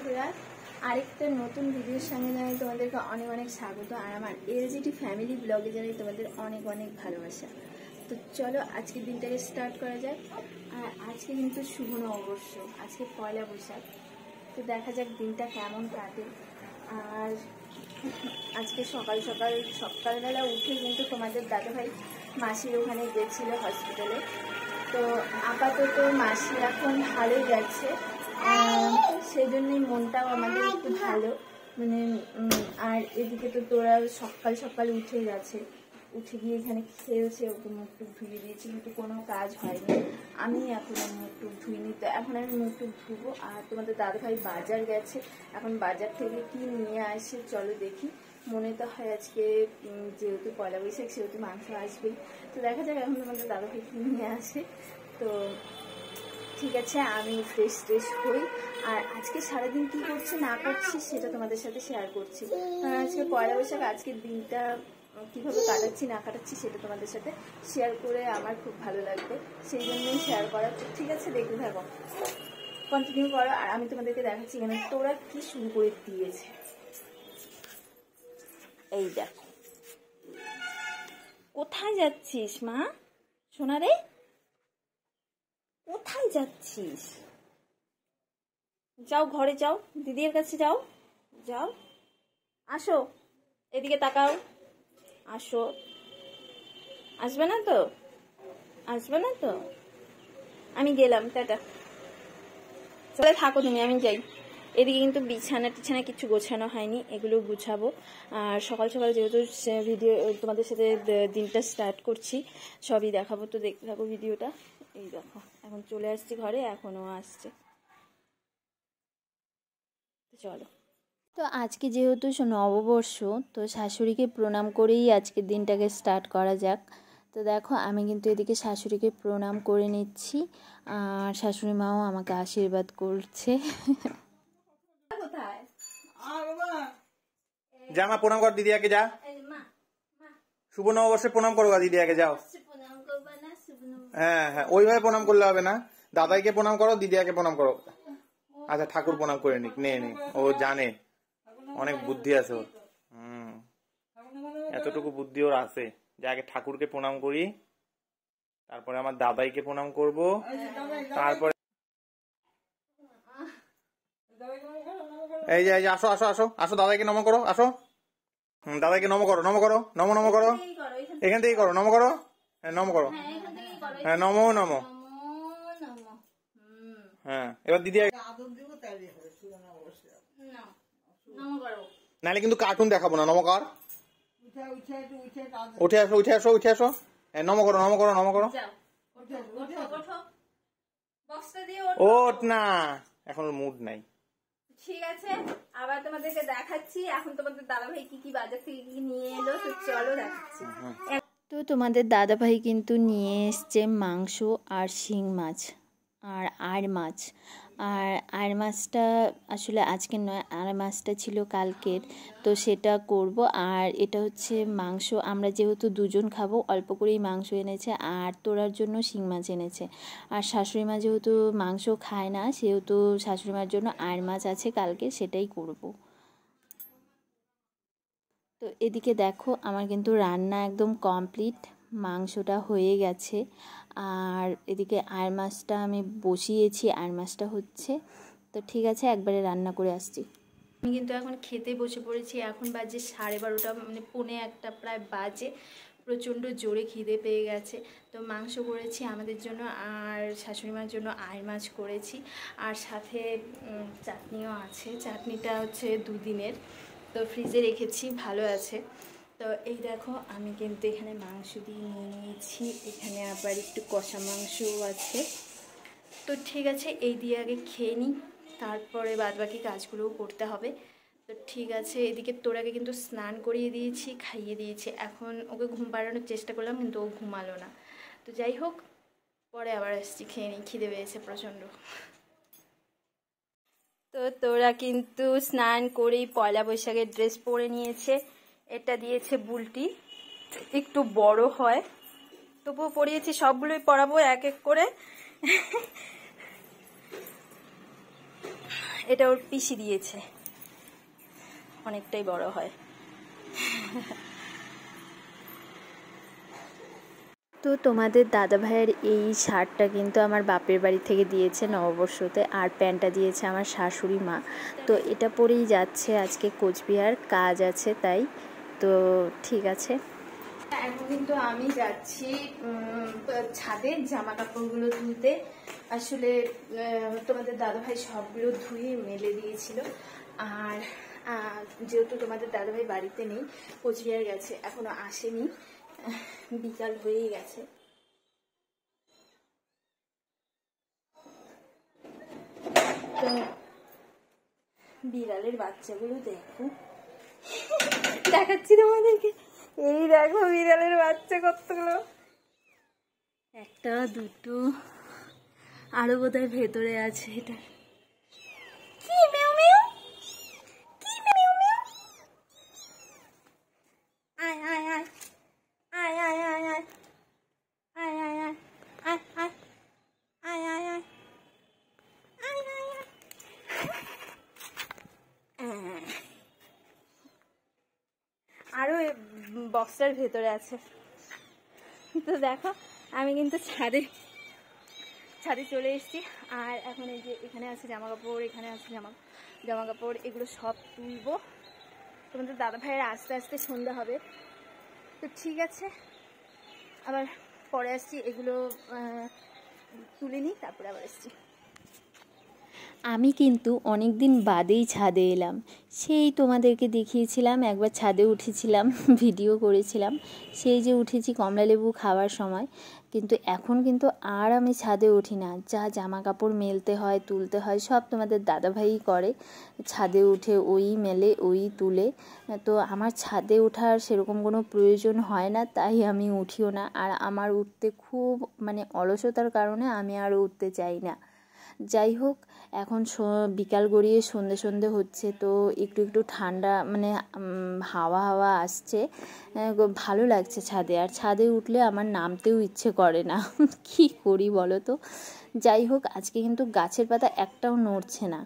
বন্ধুরা, আরেকটা নতুন ভিডিওর সঙ্গে জানাই তোমাদেরকে অনেক অনেক স্বাগত। আর আমার এলজিটি ফ্যামিলি ব্লগে জানাই তোমাদের অনেক অনেক ভালোবাসা। তো চলো আজকের দিনটাকে স্টার্ট করা যাক। আর আজকে কিন্তু শুভ নববর্ষ, আজকে পয়লা বৈশাখ। তো দেখা যাক দিনটা কেমন কাটে। আর আজকে সকালবেলা উঠে কিন্তু তোমাদের দাদাভাই মাসির ওখানে গেছিলো হসপিটালে। তো আপাতত মাসি এখন ভালোই যাচ্ছে, সেই জন্যই মনটাও আমাদের একটু ভালো। মানে আর এদিকে তো তোরা সকাল উঠে গেছে, উঠে গিয়ে এখানে খেলছে। ওকে মুখ টুক ধুয়ে দিয়েছি, কিন্তু কোনো কাজ হয়নি। আমি এখনো মুখ টুক ধুইনি, তো এখন আমি মুখ টুক ধুবো। আর তোমাদের দাদাভাই বাজার গেছে, এখন বাজার থেকে কি নিয়ে আসে চলো দেখি। মনে তো হয় আজকে যেহেতু পয়লা বৈশাখ সেহেতু মাংস আসবেই। তো দেখা যাক এখন তোমাদের দাদাভাই কি নিয়ে আসে। তো ঠিক আছে, আমি ফ্রেশ হই। আর আজকে সারাদিন কি করছি না করছি সেটা তোমাদের সাথে শেয়ার করছি। কারণ আজকে পয়লা বৈশাখ, আজকের দিনটা কীভাবে কাটাচ্ছি না কাটাচ্ছি সেটা তোমাদের সাথে শেয়ার করে আমার খুব ভালো লাগবে, সেই জন্যই শেয়ার করা। ঠিক আছে, দেখতে থাকো, কন্টিনিউ করো। আর আমি তোমাদেরকে দেখাচ্ছি এখানে তোরা কি শুরু করে দিয়েছে। এই দেখো, কোথায় যাচ্ছিস মা সোনা রে? কোথায় যাচ্ছিস? যাও ঘরে যাও, দিদির কাছে যাও। যাও, আসো, এদিকে তাকাও, আসো। আসবে না তো? আসবে না তো? আমি গেলাম, টাটা। চলে থাকো তুমি, আমি যাই। এদিকে কিন্তু বিছানা টিছানা কিছু গোছানো হয়নি, এগুলো গুছাবো। আর সকাল যেহেতু ভিডিও তোমাদের সাথে দিনটা স্টার্ট করছি, সবই দেখাবো। তো দেখতে থাকো ভিডিওটা। এই দেখো, এখন চলে আসছি ঘরে, এখনও আসছে। চলো। তো আজকে যেহেতু নববর্ষ, তো শাশুড়িকে প্রণাম করেই আজকের দিনটাকে স্টার্ট করা যাক। তো দেখো, আমি কিন্তু এদিকে শাশুড়িকে প্রণাম করে নিচ্ছি, আর শাশুড়ি মাও আমাকে আশীর্বাদ করছে। যা মা, প্রণাম কর দিদিয়াকে, যা। শুভ নববর্ষে প্রণাম করো দিদিয়াকে, যাও। হ্যাঁ, ওইভাবে প্রণাম করলে হবে না, দাদাইকে প্রণাম করো, দিদিয়াকে প্রণাম করো। আচ্ছা, ঠাকুর প্রণাম করে নিক, নে, ও জানে, অনেক বুদ্ধি আছে ওর। এতটুকু বুদ্ধি ওর আছে যে আগে ঠাকুরকে প্রণাম করি, তারপরে আমার দাদাইকে প্রণাম করব, তারপরে এই যে আসো আসো আসো আসো, দাদাইকে নম করো, আসো। দাদাইকে নম করো, নম করো, নম করো, এখান থেকেই করো, নম করো, হ্যাঁ নম করো, হ্যাঁ নমো নমো। হ্যাঁ, এবার দিদি নাহলে কিন্তু কার্টুন দেখাবো না। নমকার, উঠে আসো উঠে আসো উঠে আসো, নম করো নম করো নম করো। ওঠ না, এখন মুড নাই। ঠিক আছে, আবার তোমাদেরকে দেখাচ্ছি এখন তোমাদের দাদাভাই কি বাজার থেকে কি নিয়ে এলো। তো চলো দেখাচ্ছি। তো তোমাদের দাদাভাই কিন্তু নিয়ে এসছে মাংস আর শিং মাছ আর আড় মাছ। আর আড় মাছটা আসলে আজকে নয়, আড় মাছটা ছিল কালকের, তো সেটা করব। আর এটা হচ্ছে মাংস, আমরা যেহেতু দুজন খাবো অল্প করেই মাংস এনেছে, আর তোরার জন্য শিং মাছ এনেছে। আর শাশুড়ি মা যেহেতু মাংস খায় না, সেহেতু শাশুড়ি মার জন্য আড় মাছ আছে কালকে, সেটাই করব। তো এদিকে দেখো, আমার কিন্তু রান্না একদম কমপ্লিট, মাংসটা হয়ে গেছে। আর এদিকে আড় মাছটা আমি বসিয়েছি, আড় মাছটা হচ্ছে। তো ঠিক আছে, একবারে রান্না করে আসছি। আমি কিন্তু এখন খেতে বসে পড়েছি। এখন বাজে 12:30, মানে 1:45 প্রায় বাজে। প্রচণ্ড জোরে খিদে পেয়ে গেছে। তো মাংস করেছি আমাদের জন্য, আর শাশুড়িমার জন্য আড় মাছ করেছি, আর সাথে চাটনিও আছে। চাটনিটা হচ্ছে 2 দিনের, তো ফ্রিজে রেখেছি, ভালো আছে। তো এই দেখো, আমি কিন্তু এখানে মাংস দিয়ে নিয়ে নিয়েছি, এখানে আবার একটু কষা মাংসও আছে। তো ঠিক আছে, এই দিয়ে আগে খেয়ে নিই, তারপরে বাদবাকি কাজগুলোও করতে হবে। তো ঠিক আছে, এদিকে তোরাকে কিন্তু স্নান করিয়ে দিয়েছি, খাইয়ে দিয়েছি। এখন ওকে ঘুম পাড়ানোর চেষ্টা করলাম, কিন্তু ও ঘুমালো না। তো যাই হোক, পরে আবার আসছি, খেয়ে নিই, খিদে পেয়েছে প্রচণ্ড। তো তোরা কিন্তু স্নান করেই পয়লা বৈশাখের ড্রেস পরে নিয়েছে। এটা দিয়েছে বুলটি, একটু বড় হয়, তবুও পরিয়েছি। সবগুলোই পরাবো এক এক করে। এটা ওর পিসি দিয়েছে, অনেকটাই বড় হয়। তো তোমাদের দাদা ভাইয়ের এই শার্টটা কিন্তু আমার বাপের বাড়ি থেকে দিয়েছে নববর্ষতে, আর প্যান্টটা দিয়েছে আমার শাশুড়ি মা। তো এটা পরেই যাচ্ছে আজকে কোচবিহার, কাজ আছে তাই। তো ঠিক আছে, এখন কিন্তু আমি যাচ্ছি ছাদে জামা কাপড়গুলো ধুতে। আসলে তোমাদের দাদাভাই সবগুলো ধুয়ে মেলে দিয়েছিল, আর যেহেতু তোমাদের দাদাভাই বাড়িতে নেই, কোচবিহার গেছে, এখনো আসেনি, বিকাল হয়েই গেছে। তো বিড়ালের বাচ্চাগুলো দেখো, দেখাচ্ছি তোমাদেরকে। এই দেখো বিড়ালের বাচ্চা কতগুলো, একটা দুটো আরো বোধহয় ভেতরে আছে। এটা কি মেও মেও, কি মেও মেও, আয় আয় আয় আয় আয় আয় আয় আয় আয় আয় আয় আয় আয় আয় আয় আয় আয় আয়। আরো বক্সটার ভেতরে আছে। তো দেখো আমি কিন্তু ছাদে চলে এসেছি, আর এখন এই যে এখানে আছে জামা কাপড়, এখানে আছে জামা কাপড়, এগুলো সব তুলবো। তোমাদের দাদা ভাইয়ের আস্তে আস্তে সন্ধ্যা হবে, তো ঠিক আছে আবার পরে আসছি, এগুলো তুলে নিই তারপরে আবার আসছি। আমি কিন্তু অনেক দিন বাদেই ছাদে এলাম। সেই তোমাদেরকে দেখিয়েছিলাম, একবার ছাদে উঠেছিলাম, ভিডিও করেছিলাম, সেই যে উঠেছি কমলালেবু খাওয়ার সময়। কিন্তু এখন কিন্তু আর আমি ছাদে উঠি না। যা জামা কাপড় মেলতে হয়, তুলতে হয়, সব তোমাদের দাদাভাই করে। ছাদে উঠে ওই মেলে, ওই তুলে। তো আমার ছাদে ওঠার সেরকম কোনো প্রয়োজন হয় না, তাই আমি উঠিও না। আর আমার উঠতে খুব মানে অলসতার কারণে আমি আর উঠতে চাই না। যাই হোক, এখন বিকাল গড়িয়ে সন্ধে হচ্ছে, তো একটু ঠান্ডা মানে হাওয়া আসছে, ভালো লাগছে ছাদে। আর ছাদে উঠলে আমার নামতেও ইচ্ছে করে না, কি করি বলো তো। যাই হোক, আজকে কিন্তু গাছের পাতা একটাও নড়ছে না।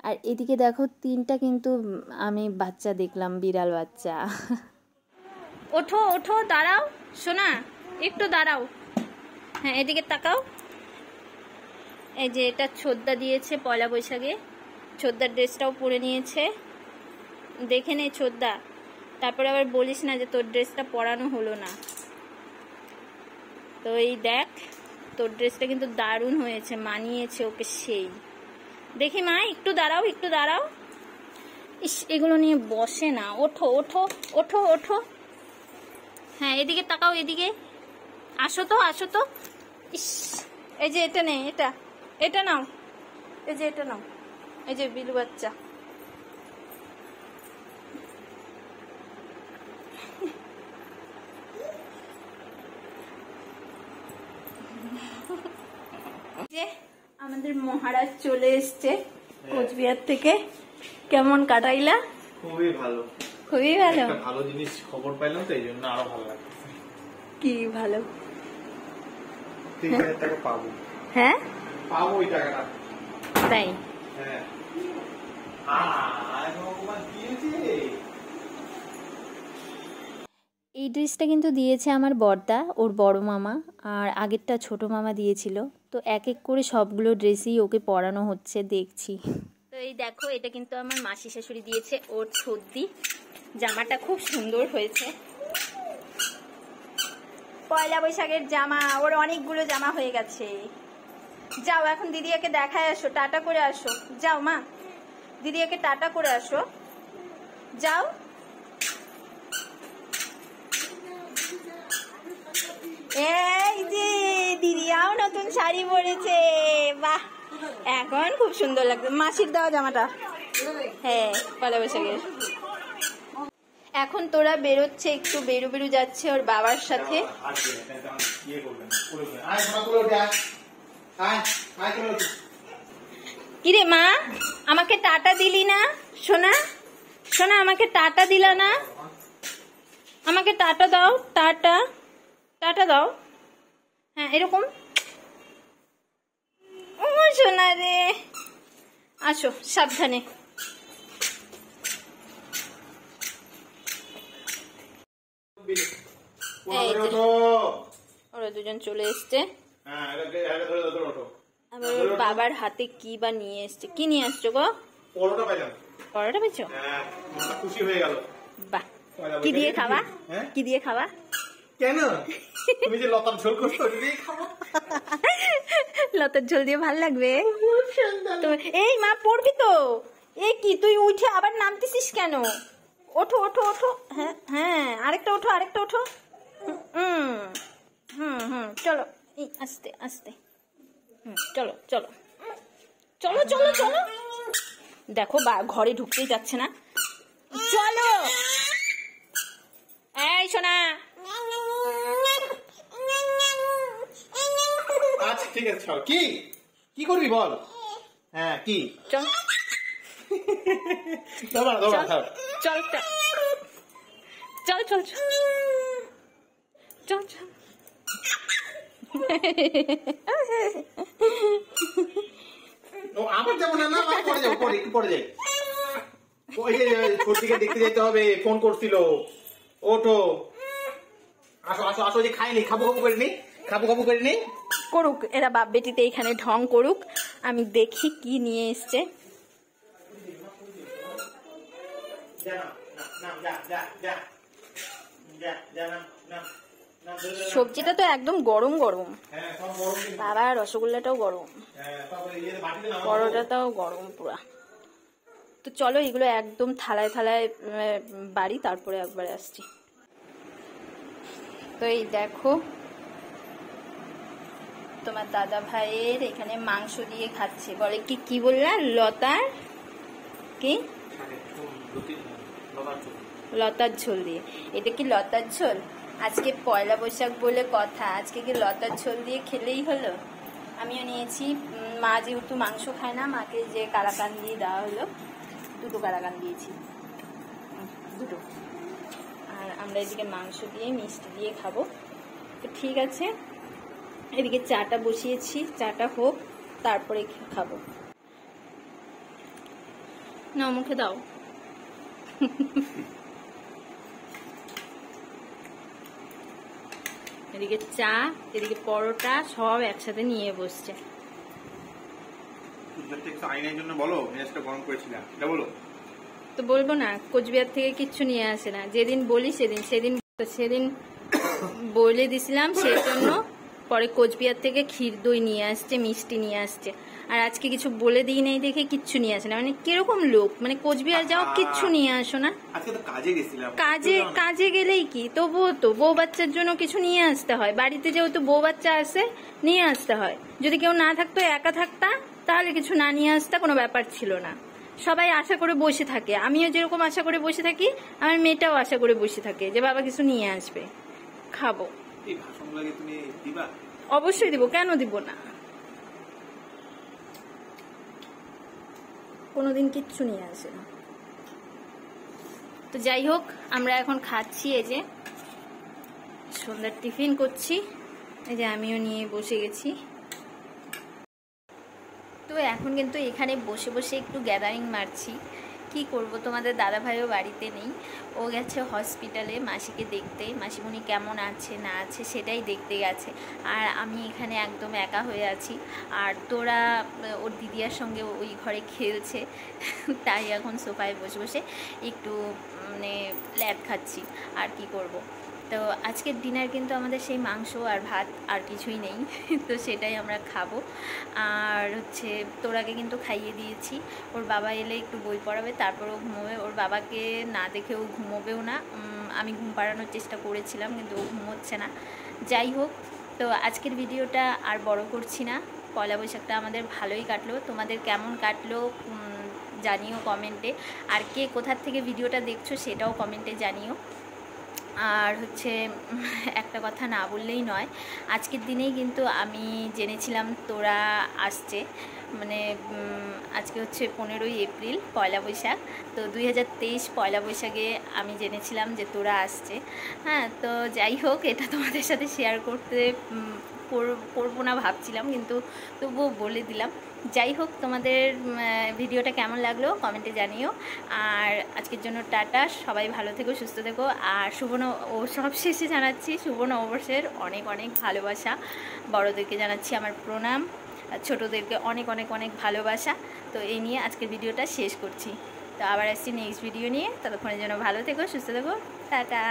আর এদিকে দেখো 3টা কিন্তু আমি বাচ্চা দেখলাম, বিড়াল বাচ্চা। ওঠো ওঠো, দাঁড়াও সোনা, একটু দাঁড়াও। হ্যাঁ এদিকে তাকাও। এই যে এটা ছোদ্দা দিয়েছে পয়লা বৈশাখে, ছোদ্দার ড্রেসটাও পরে নিয়েছে, দেখে নে ছোদ্দা, তারপরে আবার বলিস না যে তোর ড্রেসটা পরানো হলো না। তো এই দেখ, তোর ড্রেসটা কিন্তু দারুণ হয়েছে, মানিয়েছে ওকে সেই। দেখি মা, একটু দাঁড়াও একটু দাঁড়াও। ইস, এগুলো নিয়ে বসে না। ওঠো ওঠো ওঠো ওঠো। হ্যাঁ এদিকে তাকাও, এদিকে আসো তো আসো তো। ইস, এই যে এটা নে, এটা নাও, এই যে এটা নাও, এই যে বিলু বাচ্চা। যে আমাদের মহারাজ চলে এসছে কোচবিহার থেকে। কেমন কাটাইলা? খুবই ভালো, খুবই ভালো। একটা ভালো জিনিস খবর পাইলাম, তো এই জন্য আরো ভালো লাগছে। কি ভালো? 3000 টাকা পাবো। হ্যাঁ পাবো ওই টাকাটা। তাই? হ্যাঁ। ভগবান দিয়েছে। এই ড্রেসটা কিন্তু দিয়েছে আমার বড়দা, ওর বড় মামা, আর আগেরটা ছোট মামা দিয়েছিল। তো এক এক করে সবগুলো ড্রেসই ওকে পরানো হচ্ছে, দেখছি। তো এই দেখো, এটা কিন্তু আমার মাসি শাশুড়ি দিয়েছে, ওর সর্দি। জামাটা খুব সুন্দর হয়েছে, পয়লা বৈশাখের জামা। ওর অনেকগুলো জামা হয়ে গেছে। যাও এখন দিদিয়াকে দেখায় আসো, টাটা করে আসো। যাও মা, দিদিয়াকে টাটা করে আসো, যাও। এই যে দিদিয়াও নতুন শাড়ি পরেছে, বাহ, এখন খুব সুন্দর লাগছে। মাসির দেওয়া জামাটা, হ্যাঁ পয়লা বৈশাখের। এখন তোরা বেরোচ্ছে, একটু বেরু যাচ্ছে ওর বাবার সাথে। কিরে মা, আমাকে টাটা দিলি না? সোনা সোনা, আমাকে টাটা দিলা না? আমাকে টাটা দাও, টাটা টাটা দাও। হ্যাঁ এরকম। ও সোনা রে, আসো সাবধানে। ওরা দুজন চলে এসছে। আবার ওর বাবার হাতে কি বা নিয়ে এসছে। কি নিয়ে আসছো গো? পরোটা পাইলাম। পরোটা পেয়েছো? খুশি হয়ে গেল। বাহ, কি দিয়ে খাওয়া? কি দিয়ে খাওয়া? কেন তুমি যে লতার ঝোল করছো দিয়ে খাবো। লতার ঝোল দিয়ে ভাল লাগবে। এই মা পড়বি তো। এই কি তুই উঠে আবার নামতেছিস কেন? ওঠো ওঠো ওঠো। হ্যাঁ হ্যাঁ, আরেকটা ওঠো, আরেকটা ওঠো। হুম হুম হুম, চলো আস্তে আস্তে। চলো চলো চলো চলো চলো। দেখো ঘরে ঢুকতেই যাচ্ছে না। চলো। এই শোনা। আচ্ছা ঠিক আছে, চল। কি কি করবি বল? হ্যাঁ কি? চল চল চল চল চল চল চল। আবার যাবো না, পরে যাবো, পরে একটু পরে যাই। ওই যে ছোটদিকে দেখতে যেতে হবে, ফোন করছিল। ওঠো, আসো আসো আসো, যে খাইনি, খাবো খাবো করে নি, খাবো খাবো করে নি। করুক এরা বাপ বেটিতে এখানে ঢং করুক, আমি দেখি কি নিয়ে এসছে। সবজিটা তো একদম গরম গরম। বাবা রসগোল্লাটাও গরম, পরোটাটাও গরম পুরা। তো চলো এগুলো একদম থালায় থালায় বাড়ি, তারপরে একবারে আসছি। তো এই দেখো তোমার দাদা ভাইয়ের এখানে মাংস দিয়ে খাচ্ছে। বলে কি কি বললা? লতার কি? লতার ঝোল দিয়ে। এটা কি লতার ঝোল? আজকে পয়লা বৈশাখ বলে কথা, আজকে কি লতার ঝোল দিয়ে খেলেই হলো। আমিও নিয়েছি। মা যেহেতু মাংস খায় না, মাকে যে কালাকান দিয়ে দেওয়া হলো, দুটো কালাকান দিয়েছি, দুটো। আর আমরা এদিকে মাংস দিয়ে মিষ্টি দিয়ে খাবো। তো ঠিক আছে, এদিকে চাটা বসিয়েছি, চাটা হোক তারপরে খাবো। না মুখে দাও। এদিকে চা, এদিকে পরোটা, সব একসাথে নিয়ে বসছে। আইনের জন্য বলো, মেজাজটা গরম করেছিলাম, এটা বলো। তো বলবো না, কোচবিহার থেকে কিচ্ছু নিয়ে আসে না। যেদিন বলি সেদিন বলে দিছিলাম, সেই জন্য পরে কোচবিহার থেকে ক্ষীর দই নিয়ে আসছে, মিষ্টি নিয়ে আসছে। আর আজকে কিছু বলে দিই নাই দেখে কিচ্ছু নিয়ে আসে না। মানে কিরকম লোক, মানে কোচবিহার যাও কিচ্ছু নিয়ে আসো না। আজকে তো কাজে গেছিলাম। কাজে গেলেই কি, তবুও তো বউ বাচ্চার জন্য কিছু নিয়ে আসতে হয়। বাড়িতে যেহেতু বউ বাচ্চা আসে, নিয়ে আসতে হয়। যদি কেউ না থাকতো, একা থাকতা, তাহলে কিছু না নিয়ে আসতা, কোনো ব্যাপার ছিল না। সবাই আশা করে বসে থাকে, আমিও যেরকম আশা করে বসে থাকি, আমার মেয়েটাও আশা করে বসে থাকে যে বাবা কিছু নিয়ে আসবে, খাবো। অবশ্যই দিব, কেন দিব না। কোনোদিন কিচ্ছু নিয়ে আসে না। তো যাই হোক, আমরা এখন খাচ্ছি। এই যে সন্ধ্যার টিফিন করছি, এই যে আমিও নিয়ে বসে গেছি। তো এখন কিন্তু এখানে বসে বসে একটু গ্যাদারিং মারছি। কি করব, তোমাদের দাদা ভাইও বাড়িতে নেই, ও গেছে হসপিটালে মাসিকে দেখতে। মাসিমণি কেমন আছে না আছে সেটাই দেখতে গেছে। আর আমি এখানে একদম একা হয়ে আছি। আর তোরা ওর দিদিয়ার সঙ্গে ওই ঘরে খেলছে, তাই এখন সোফায় বসে বসে একটু মানে ল্যাদ খাচ্ছি। আর কি করব। তো আজকের ডিনার কিন্তু আমাদের সেই মাংস আর ভাত, আর কিছুই নেই। তো সেটাই আমরা খাবো। আর হচ্ছে তোরাকে কিন্তু খাইয়ে দিয়েছি। ওর বাবা এলে একটু বই পড়াবে, তারপরেও ঘুমোবে। ওর বাবাকে না দেখে ও ঘুমোবেও না। আমি ঘুম পাড়ানোর চেষ্টা করেছিলাম, কিন্তু ও ঘুমোচ্ছে না। যাই হোক, তো আজকের ভিডিওটা আর বড় করছি না। পয়লা বৈশাখটা আমাদের ভালোই কাটলো। তোমাদের কেমন কাটলো জানিও কমেন্টে। আর কে কোথার থেকে ভিডিওটা দেখছো সেটাও কমেন্টে জানিও। আর হচ্ছে একটা কথা না বললেই নয়, আজকের দিনেই কিন্তু আমি জেনেছিলাম তোরা আসছে। মানে আজকে হচ্ছে 15ই এপ্রিল, পয়লা বৈশাখ। তো 2023 পয়লা বৈশাখে আমি জেনেছিলাম যে তোরা আসছে। হ্যাঁ, তো যাই হোক, এটা তোমাদের সাথে শেয়ার করতে করবো না ভাবছিলাম, কিন্তু তবুও বলে দিলাম। যাই হোক, তোমাদের ভিডিওটা কেমন লাগলো কমেন্টে জানিও। আর আজকের জন্য টাটা, সবাই ভালো থেকো, সুস্থ থেকো। আর সব শেষে জানাচ্ছি শুভ নববর্ষের অনেক অনেক ভালোবাসা। বড়োদেরকে জানাচ্ছি আমার প্রণাম, আর ছোটোদেরকে অনেক অনেক অনেক ভালোবাসা। তো এই নিয়ে আজকের ভিডিওটা শেষ করছি। তো আবার আসছি নেক্সট ভিডিও নিয়ে। ততক্ষণের জন্য ভালো থেকো, সুস্থ থেকো, টাটা।